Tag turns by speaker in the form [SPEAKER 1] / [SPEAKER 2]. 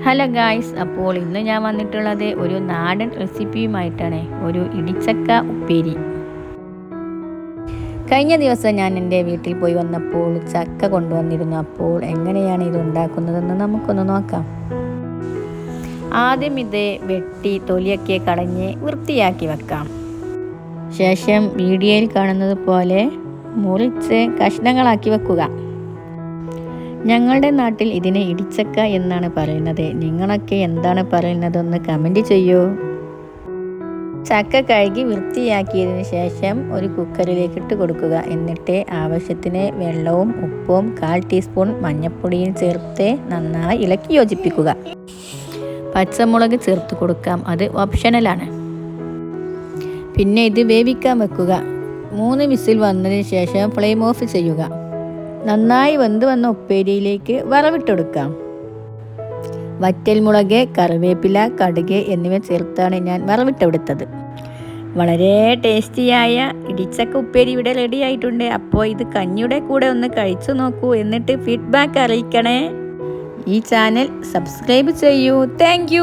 [SPEAKER 1] Hello guys, അപ്പോൾ ഇന്ന് ഞാൻ വന്നിട്ടുള്ളത് ഒരു നാടൻ റെസിപ്പിയുമായിട്ടാണ്. ഒരു ഇടിച്ചക്ക ഉപ്പേരി. കഴിഞ്ഞ ദിവസം ഞാൻ എൻ്റെ വീട്ടിൽ പോയി വന്നപ്പോൾ ചക്ക കൊണ്ടുവന്നിരുന്നു. അപ്പോൾ എങ്ങനെയാണ് ഇത് ഉണ്ടാക്കുന്നതെന്ന് നമുക്കൊന്ന് നോക്കാം. ആദ്യം ഇത് വെട്ടി തൊലിയൊക്കെ കളഞ്ഞ് വൃത്തിയാക്കി വെക്കാം. ശേഷം വീഡിയോയിൽ കാണുന്നത് പോലെ മുറിച്ച് കഷ്ണങ്ങളാക്കി വെക്കുക. ഞങ്ങളുടെ നാട്ടിൽ ഇതിനെ ഇടിച്ചക്ക എന്നാണ് പറയുന്നത്. നിങ്ങളൊക്കെ എന്താണ് പറയുന്നതെന്ന് കമൻറ്റ് ചെയ്യൂ. ചക്ക കഴുകി വൃത്തിയാക്കിയതിന് ശേഷം ഒരു കുക്കറിലേക്ക് ഇട്ട് കൊടുക്കുക. എന്നിട്ട് ആവശ്യത്തിന് വെള്ളവും ഉപ്പും 1/4 ടീസ്പൂൺ മഞ്ഞൾപ്പൊടിയും ചേർത്ത് നന്നായി ഇളക്കി യോജിപ്പിക്കുക. പച്ചമുളക് ചേർത്ത് കൊടുക്കാം, അത് ഓപ്ഷണലാണ്. പിന്നെ ഇത് വേവിക്കാൻ വെക്കുക. 3 വിസിൽ വന്നതിന് ശേഷം ഫ്ലെയിം ഓഫ് ചെയ്യുക. നന്നായി വെന്ത് വന്ന ഉപ്പേരിയിലേക്ക് വറവിട്ടെടുക്കാം. വറ്റൽമുളക്, കറിവേപ്പില, കടുക് എന്നിവ ചേർത്താണ് ഞാൻ വറവിട്ടെടുത്തത്. വളരെ ടേസ്റ്റിയായ ഇടിച്ചക്ക ഉപ്പേരി ഇവിടെ റെഡി ആയിട്ടുണ്ട്. അപ്പോൾ ഇത് കഞ്ഞിയുടെ കൂടെ ഒന്ന് കഴിച്ചു നോക്കൂ. എന്നിട്ട് ഫീഡ്ബാക്ക് അറിയിക്കണേ. ഈ ചാനൽ സബ്സ്ക്രൈബ് ചെയ്യൂ. താങ്ക്